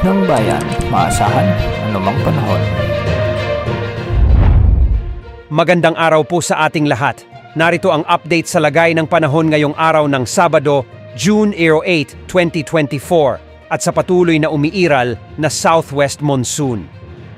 ng bayan, maasahan anumang panahon. Magandang araw po sa ating lahat. Narito ang update sa lagay ng panahon ngayong araw ng Sabado, June 8, 2024 at sa patuloy na umiiral na southwest monsoon.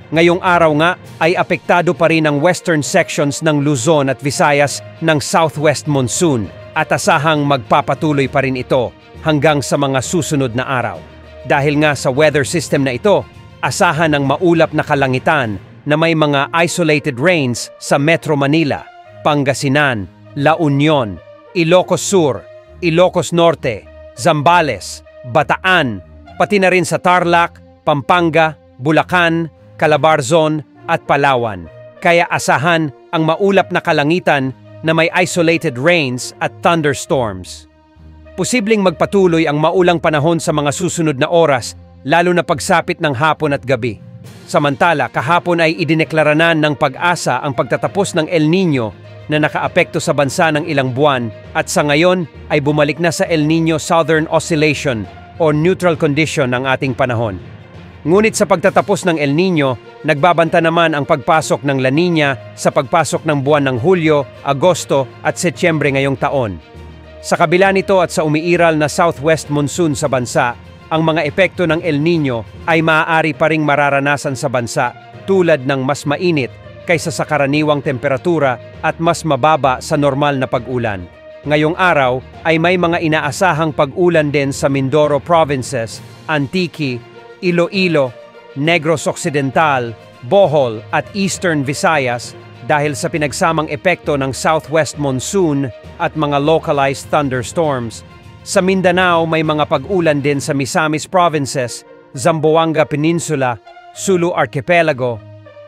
Ngayong araw nga ay apektado pa rin ang western sections ng Luzon at Visayas ng southwest monsoon at asahang magpapatuloy pa rin ito hanggang sa mga susunod na araw. Dahil nga sa weather system na ito, asahan ang maulap na kalangitan na may mga isolated rains sa Metro Manila, Pangasinan, La Union, Ilocos Sur, Ilocos Norte, Zambales, Bataan, pati na rin sa Tarlac, Pampanga, Bulacan, Calabarzon at Palawan. Kaya asahan ang maulap na kalangitan na may isolated rains at thunderstorms. Posibleng magpatuloy ang maulang panahon sa mga susunod na oras, lalo na pagsapit ng hapon at gabi. Samantala, kahapon ay idineklara na ng Pag-asa ang pagtatapos ng El Nino na nakaapekto sa bansa ng ilang buwan at sa ngayon ay bumalik na sa El Nino Southern Oscillation o neutral condition ang ating panahon. Ngunit sa pagtatapos ng El Nino, nagbabanta naman ang pagpasok ng La Nina sa pagpasok ng buwan ng Hulyo, Agosto at Setyembre ngayong taon. Sa kabila nito at sa umiiral na southwest monsoon sa bansa, ang mga epekto ng El Nino ay maaari pa ring mararanasan sa bansa tulad ng mas mainit kaysa sa karaniwang temperatura at mas mababa sa normal na pag-ulan. Ngayong araw ay may mga inaasahang pag-ulan din sa Mindoro Provinces, Antique, Iloilo, Negros Occidental, Bohol at Eastern Visayas dahil sa pinagsamang epekto ng southwest monsoon at mga localized thunderstorms. Sa Mindanao may mga pag-ulan din sa Misamis Provinces, Zamboanga Peninsula, Sulu Archipelago,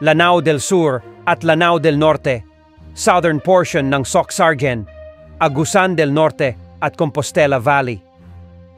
Lanao del Sur at Lanao del Norte, southern portion ng Soc-Sargen, Agusan del Norte at Compostela Valley.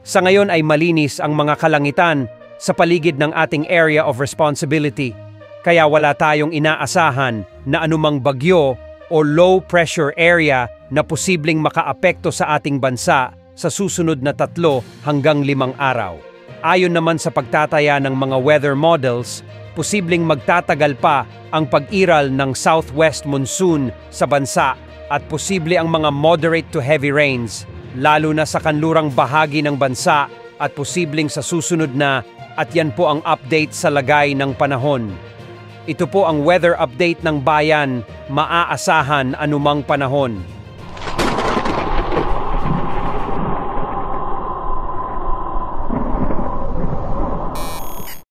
Sa ngayon ay malinis ang mga kalangitan sa paligid ng ating area of responsibility, kaya wala tayong inaasahan na anumang bagyo o low pressure area na posibleng makaapekto sa ating bansa sa susunod na 3 hanggang 5 araw. Ayon naman sa pagtataya ng mga weather models, posibleng magtatagal pa ang pag-iral ng southwest monsoon sa bansa at posible ang mga moderate to heavy rains, lalo na sa kanlurang bahagi ng bansa at posibleng sa susunod na, at yan po ang update sa lagay ng panahon. Ito po ang weather update ng bayan, maaasahan anumang panahon.